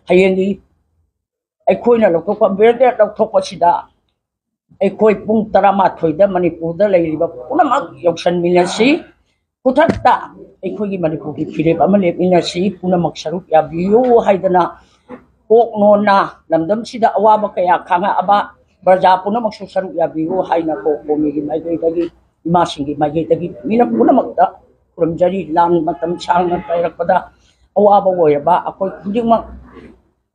hayeng ꯑꯩꯈꯣꯏꯅ ꯂꯧꯊꯣꯛꯄ ꯕꯦꯔꯗꯦꯠ ꯂꯧꯊꯣꯛꯄꯁꯤꯗ ꯑꯩꯈꯣꯏ ꯄꯨꯡ 12ꯗ ꯃꯅꯤꯄꯨꯔꯗ ꯂꯩꯔꯤꯕ ꯄꯨꯝꯅꯃꯛ ꯌꯧꯁꯟꯃꯤꯟꯅꯁꯤ ꯈꯨꯗꯛꯇ ꯑꯩꯈꯣꯏꯒꯤ ꯃꯅꯤꯄꯨꯔꯒꯤ ꯐꯤꯔꯦꯞ ꯑꯃ ꯂꯦꯞꯃꯤꯟꯅꯁꯤ ꯄꯨꯝꯅꯃꯛ ꯁꯔꯨꯛ ꯌꯥꯕꯤꯌꯨ ꯍꯥꯏꯗꯅ ꯀꯣꯛꯅꯣꯟꯅ ꯂꯝꯗꯝꯁꯤꯗ ꯑꯋꯥꯕ ꯀꯌꯥ ꯈꯥꯡꯉꯛꯑꯕ ꯄ꯭ꯔꯖꯥ ꯄꯨꯝꯅꯃꯛꯁꯨ ꯁꯔꯨꯛ ꯌꯥꯕꯤꯌꯨ ꯍꯥꯏꯅ ꯀꯣꯃꯤꯒꯤ ꯃꯥꯏꯀꯩꯗꯒꯤ ꯏꯃꯥꯁꯤꯡꯒꯤ ꯃꯥꯏꯀꯩꯗꯒꯤ ꯃꯤꯅ ꯄꯨꯝꯅꯃꯛꯇ ꯈꯨꯔꯨꯝꯖꯔꯤ ꯂꯥꯟ ꯃꯇꯝ ꯁꯥꯡꯅ ꯄꯥꯏꯔꯛꯄꯗ ꯑꯋꯥꯕ ꯑꯣꯏꯔꯕ ꯑꯩꯈꯣꯏ ꯈꯨꯗꯤꯡꯃꯛ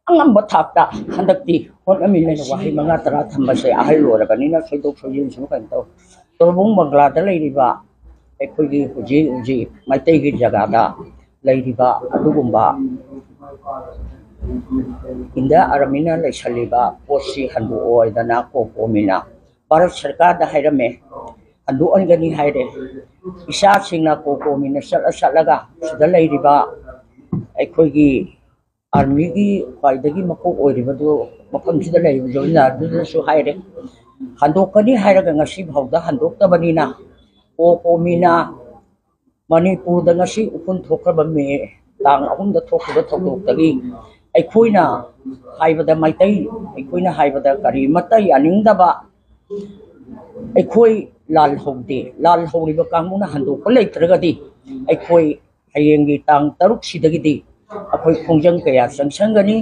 ꯑꯉꯝꯕ ꯊꯥꯛꯇ ꯍꯟꯗꯛꯇꯤ ꯍꯣꯠꯅꯃꯤꯟꯅꯩ ꯋꯥꯍꯩ 9-10 ꯊꯝꯕꯁꯦ ꯑꯍꯜ ꯑꯣꯏꯔꯕꯅꯤꯅ ꯁꯣꯏꯗꯣꯛ ꯁꯣꯏꯖꯤꯟꯁꯨ ꯀꯩꯅꯣ ꯇꯧ ꯇꯣꯔꯕꯨꯡ ꯕꯪꯒ꯭ꯂꯥꯗ ꯂꯩꯔꯤꯕ ꯑꯩꯈꯣꯏꯒꯤ ꯍꯧꯖꯤꯛ ꯃꯩꯇꯩꯒꯤ ꯖꯒꯥꯗ ꯂꯩꯔꯤꯕ ꯑꯗꯨꯒꯨꯝꯕ ꯏꯟꯗꯤꯌꯥ ꯑꯥꯔꯃꯤꯅ ꯂꯩꯁꯜꯂꯤꯕ ꯄꯣꯠꯁꯤ ꯍꯟꯗꯣꯛꯑꯣꯏꯗꯅ ꯀꯣꯃꯤꯅ ꯚꯥꯔꯠ ꯁꯔꯀꯥꯔꯗ ꯍꯥꯏꯔꯝꯃꯦ ꯍꯟꯗꯣꯛꯍꯟꯒꯅꯤ ꯍꯥꯏꯔꯦ ꯏꯁꯥꯁꯤꯡꯅ ꯀꯣꯃꯤꯅ ꯆꯠꯂꯒ ꯁꯤꯗ ꯂꯩꯔꯤꯕ ꯑꯩꯈꯣꯏꯒꯤ आर्मी की मकोक मफमसीद जोइनारदुदसु हायरे हंदोकनी हायरगा ngasi भावदा हंदोक्तबनीना कोमीना मणिपुरद ngasi उपुन थोखरबा मे तांग अहुमदा थोखबा थोक्तगी अखोइना हाइबदा माइतै अखोइना हाइबदा करी मता यानिंगदबा अखोइ लाल हौरिबा कांगमुना हंदोक लेत्रगदी अखोइ हयेंगी तांग 6 सिदगिदी अखोई खोंजंग कया संगनी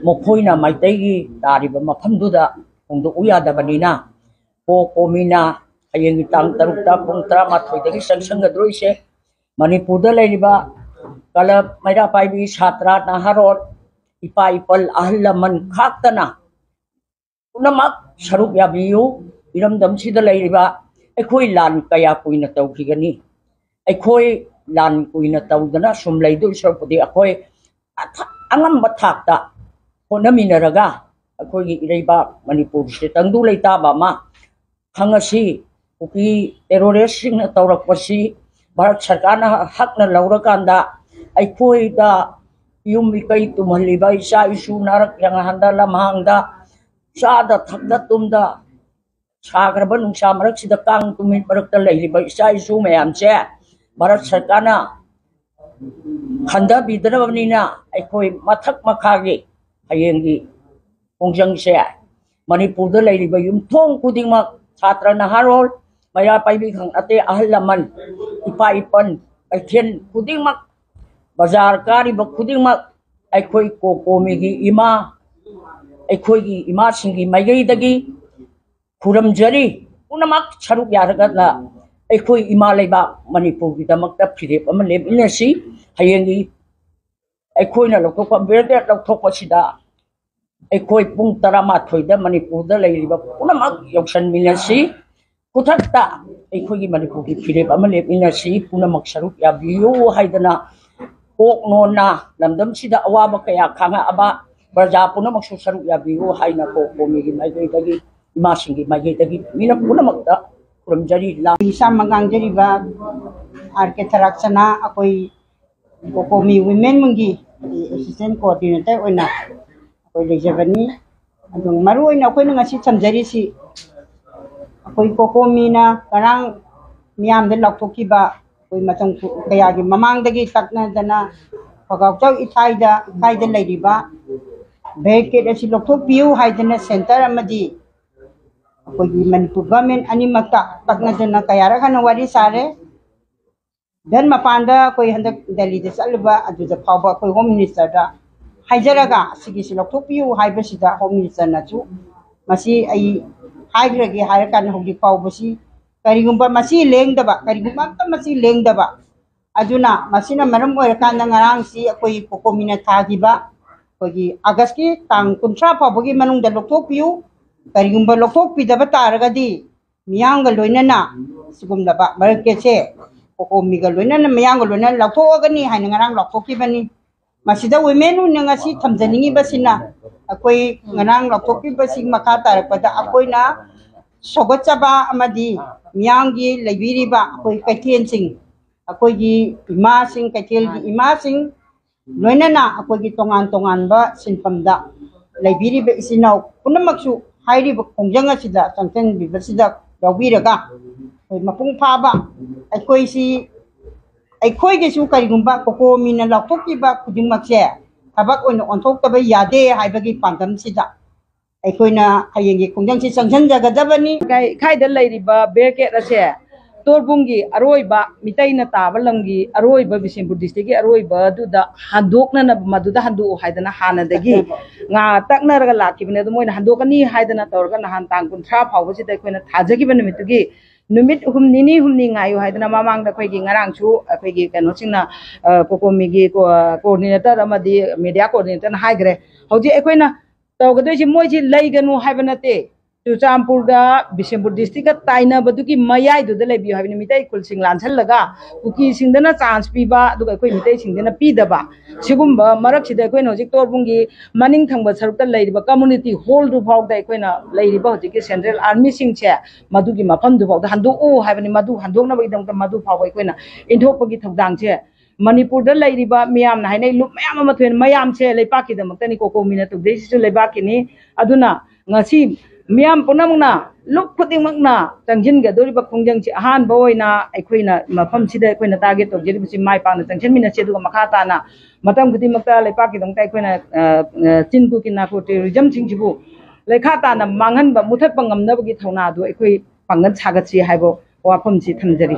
मखोइना माइतैगी तारिबा मफमदुदा होंदोकु यादबनीना कोमीना हयेंगी तांग 6 पुंग 13 संगद्रोइसे मणिपुरदा लैरिबा कलब मैरा पाइबी छात्रा नाहारोड इपा इपल अहल लमन खाक्तना पुनमक सरुक याबियु इरमदमसिदा लैरिबा अखोइ लान कया कुइना तौखिगनी अखोइ लान कुइना तौदना सुम लैदु सरपुदी अखोइ अंगम थाक्ता होनमिनरगा अखोइ इरैबा मणिपुर से तंगदु लैताबा मा खंगसी उकी टेरोरिस्ट सिंह तौरकपसी भारत सरकार हकना लौरकांदा अखोइदा युम इकै तुमहलिबा इसा इशु नारक यांगहंदा लमहांगदा चादा थकदा तुमदा साग्रबा नुंसा मरकसिदा कांग तुमि मरकता लैरिबा इसा इशु मयामसे भारत सरकार खंदा बिदरबनीना अखोइ मथक मखागे हयेंगी खोंजंगसे मणिपुरदा लैरिबा युमथोंग खुदिंगमक छात्र नहारोल मया पाइबी खंग अते अहल लमन इपा इपन कैथेन खुदिंगमक बाजार कारिबा खुदिंगमक अखोइ कोमीगी इमा अखोइगी इमासिंगी माइगैदगी खुरमजरी पुनमक सरुक यारगना अखोइ इमा लेबा मणिपुर की दमकता फिरेप अमा लेबिनसी हयेंगी अखोइना लौथोकपा बेरदेट लौथोकपसिदा अखोइ पुंग 13दा मणिपुरदा लैरिबा पुनमक यौसनमिनसी खुथक्ता अखोइगी मणिपुर की फिरेप अमा लेबिनसी पुनमक सरुक याबियु हाइदना कोकनोना लमदमसिदा अवाबा कया खांगअबा प्रजा पुनमकसु सरुक याबियु हाइना कोमीगी माइगैदगी इमासिंगी माइगैदगी मिना पुनमकता खुरमजरी इसा मंगांजरीबा आरके थराक्सना अकोई कोमी वुमेन मंगी असिस्टेंट कोऑर्डिनेटर ओइना अकोई लेजबनी अदुं मरु ओइना अकोइना ngasi थमजरी सी अकोई कोमीना करांग मियामदे लौथोकिबा अकोई मतंग कयागी ममांगदगी तकनादना फगावचाव इथाइदा लैरिबा भेकेट असि लौथोपियु हाइदना सेंटर अमदी अकोई मणिपुर गवर्नमेंट अनिमक्ता तकनादना कयारखना वारी सारे धन मपानदा कोई हंदक दिल्ली दे चलबा अदुदा फावबा कोई होम मिनिस्टर दा हाइजरगा सिगिसि लौथोपियु हाइबसिदा होम मिनिस्टर नाचु मसी आई हाइग्रगे हायरकान होगी फावबसी करिगुंबा मसी लेंगदबा करिगुंबा मसी लेंगदबा अदुना मसीना मरम ओरकान ngarang si अकोई कोकोमिना थागिबा कोई अगस्त की तांग 13 फावबगी मनुंग दा लौथोपियु करिगुंबा लौथोपिदबा तारगदी मियांग लोइनना सिगुमदबा मरकेसे कोमीगा लोइनना मियांग लोइनना लौथोगनी हाइन ngarang लौथोकिबनी मसीदा वुमेन उनंगसी थमजनिंगी बसिना अकोई ngarang लौथोकिबसि मखा तारपदा अकोइना सोगचबा अमदी मियांगी लेबिरिबा अकोई कैथेनसिंग अकोई इमासिंग कैथेलगी इमासिंग लोइनना अकोई तोंगान तोंगानबा सिनफमदा लेबिरिबा इसिनाव पुनमक्सु हाइरिबा खोंजंगसिदा संगथन बिबसिदा यावबिरगा मपुंग फाबा अखोइसी अखोइगेसु करिगुंबा कोकोमीना लौथोकिबा खुदिंगमक्से ꯊꯕꯛ ꯑꯣꯏꯅ ꯑꯣꯟꯊꯣꯛꯇꯕ ꯌꯥꯗꯦ ꯍꯥꯏꯕꯒꯤ ꯄꯥꯟꯗꯝꯁꯤꯗ ꯑꯩꯈꯣꯏꯅ ꯍꯌꯦꯡꯒꯤ ꯈꯣꯡꯖꯪꯁꯤ ꯆꯪꯁꯤꯟꯖꯒꯗꯕꯅꯤ ꯏꯈꯥꯏꯗ ꯂꯩꯔꯤꯕ ꯕꯦꯔꯀꯦꯠ ꯑꯁꯦ ꯇꯣꯔꯕꯨꯡꯒꯤ ꯑꯔꯣꯏꯕ ꯃꯤꯇꯩꯅ ꯇꯥꯕ ꯂꯝꯒꯤ ꯑꯔꯣꯏꯕ ꯕꯤꯁꯦꯝꯄꯨꯔ ꯗꯤꯁꯇ꯭ꯔꯤꯛꯀꯤ ꯑꯔꯣꯏꯕꯗꯨꯗ ꯍꯟꯗꯣꯛꯅꯅꯕ ꯃꯗꯨꯗ ꯍꯟꯗꯣꯛꯎ ꯍꯥꯏꯗꯅ ꯍꯥꯟꯅꯗꯒꯤ ꯉꯥ ꯇꯛꯅꯔꯒ ꯂꯥꯛꯈꯤꯕꯅꯦ ꯑꯗꯨ ꯃꯣꯏꯅ ꯍꯟꯗꯣꯛꯀꯅꯤ ꯍꯥꯏꯗꯅ ꯇꯧꯔꯒ ꯅꯍꯥꯟ ꯇꯥꯡ 30 ꯐꯥꯎꯕꯁꯤꯗ ꯑꯩꯈꯣꯏꯅ ꯊꯥꯖꯈꯤꯕ ꯅꯨꯃꯤꯠꯇꯨꯒꯤ ꯅꯨꯃꯤꯠ ꯅꯤꯅꯤ ꯍꯨꯝꯅꯤ ꯉꯥꯏꯌꯨ ꯍꯥꯏꯗꯅ ꯃꯃꯥꯡꯗ ꯑꯩꯈꯣꯏꯒꯤ ꯉꯔꯥꯡꯁꯨ ꯑꯩꯈꯣꯏꯒꯤ ꯀꯩꯅꯣꯁꯤꯡꯅ ꯀꯣꯀꯣꯃꯤꯒꯤ ꯀꯣꯑꯣꯔꯗꯤꯅꯦꯇꯔ ꯑꯃꯗꯤ ꯃꯦꯗꯤꯌꯥ ꯀꯣꯑꯣꯔꯗꯤꯅꯦꯇꯔꯅ ꯍꯥꯏꯈ꯭ꯔꯦ ꯍꯧꯖꯤꯛ ꯑꯩꯈꯣꯏꯅ ꯇꯧꯒꯗꯣꯏꯁꯤ ꯃꯣꯏꯁꯤ ꯂꯩꯒꯅꯨ ꯍꯥꯏꯕ ꯅꯠꯇꯦ ꯆꯨꯔꯆꯥꯟꯄꯨꯔꯒ ꯕꯤꯁꯦꯝꯄꯨꯔ ꯗꯤꯁꯇ꯭ꯔꯤꯛꯀ ꯇꯥꯏꯅꯕꯗꯨꯒꯤ ꯃꯌꯥꯏꯗꯨꯗ ꯂꯩꯕꯤꯌꯨ ꯍꯥꯏꯕꯅꯤ ꯃꯤꯇꯩ ꯈꯨꯜꯁꯤꯡ ꯂꯥꯟꯁꯜꯂꯒ ꯀꯨꯀꯤꯁꯤꯡꯗꯅ ꯆꯥꯟꯁ ꯄꯤꯕ ꯑꯗꯨꯒ ꯑꯩꯈꯣꯏ ꯃꯤꯇꯩꯁꯤꯡꯗꯅ ꯄꯤꯗꯕ ꯁꯤꯒꯨꯝꯕ ꯃꯔꯛꯁꯤꯗ ꯑꯩꯈꯣꯏꯅ ꯍꯧꯖꯤꯛ ꯇꯣꯔꯕꯨꯡꯒꯤ ꯃꯅꯤꯡ ꯊꯪꯕ ꯁꯔꯨꯛꯇ ꯂꯩꯔꯤꯕ ꯀꯝꯃꯨꯅꯤꯇꯤ ꯍꯣꯜꯗꯨ ꯐꯥꯎꯗ ꯑꯩꯈꯣꯏꯅ ꯂꯩꯔꯤꯕ ꯍꯧꯖꯤꯛꯀꯤ ꯁꯦꯟꯇ꯭ꯔꯦꯜ ꯑꯥꯔꯃꯤꯁꯤꯡꯁꯦ ꯃꯗꯨꯒꯤ ꯃꯐꯝꯗꯨ ꯐꯥꯎꯗ ꯍꯟꯗꯣꯛꯎ ꯍꯥꯏꯕꯅꯤ ꯃꯗꯨ ꯍꯟꯗꯣꯛꯅꯕꯒꯤꯗꯃꯛꯇ ꯃꯗꯨ ꯐꯥꯎꯕ ꯑꯩꯈꯣꯏꯅ ꯏꯟꯊꯣꯛꯄꯒꯤ ꯊꯧꯗꯥꯡꯁꯦ ꯃꯅꯤꯄꯨꯔꯗ ꯂꯩꯔꯤꯕ ꯃꯤꯌꯥꯝꯅ ꯍꯥꯏꯅꯩ ꯂꯨꯞ ꯃꯌꯥꯝ ꯑꯃ ꯊꯣꯛꯑꯦ ꯃꯌꯥꯝꯁꯦ ꯂꯩꯕꯥꯛꯀꯤꯗꯃꯛꯇꯅꯤ ꯀꯣꯀꯣꯃꯤꯅ ꯇꯧꯗꯣꯏꯁꯤꯁꯨ ꯂꯩꯕꯥꯛꯀꯤꯅꯤ ꯑꯗꯨꯅ ꯉꯁꯤ ꯃꯤꯌꯥꯝ ꯄꯨꯝꯅꯃꯛꯅ ꯂꯨꯞ ꯈꯨꯗꯤꯡꯃꯛꯅ ꯆꯪꯁꯤꯟꯒꯗꯧꯔꯤꯕ ꯈꯣꯡꯖꯪꯁꯤ ꯑꯍꯥꯟꯕ ꯑꯣꯏꯅ ꯑꯩꯈꯣꯏꯅ ꯃꯐꯝꯁꯤꯗ ꯑꯩꯈꯣꯏꯅ ꯇꯥꯔꯒꯦꯠ ꯇꯧꯖꯔꯤꯕꯁꯤ ꯃꯥꯏ ꯄꯥꯛꯅ ꯆꯪꯁꯤꯟꯃꯤꯟꯅꯁꯤ ꯑꯗꯨꯒ ꯃꯈꯥ ꯇꯥꯅ ꯃꯇꯝ ꯈꯨꯗꯤꯡꯃꯛꯇ ꯂꯩꯕꯥꯛꯀꯤꯗꯃꯛꯇ ꯑꯩꯈꯣꯏꯅ ꯆꯤꯟꯇꯨꯀꯤ ꯅꯥꯔꯀꯣ ꯇꯦꯔꯣꯔꯤꯖꯝꯁꯤꯡꯁꯤꯕꯨ ꯂꯩꯈꯥ ꯇꯥꯅ ꯃꯥꯡꯍꯟꯕ ꯃꯨꯊꯠꯄ ꯉꯝꯅꯕꯒꯤ ꯊꯧꯅꯥꯗꯨ ꯑꯩꯈꯣꯏ ꯄꯥꯡꯒꯜ ꯁꯥꯒꯠꯁꯤ ꯍꯥꯏꯕ ꯋꯥꯐꯝꯁꯤ ꯊꯝꯖꯔꯤ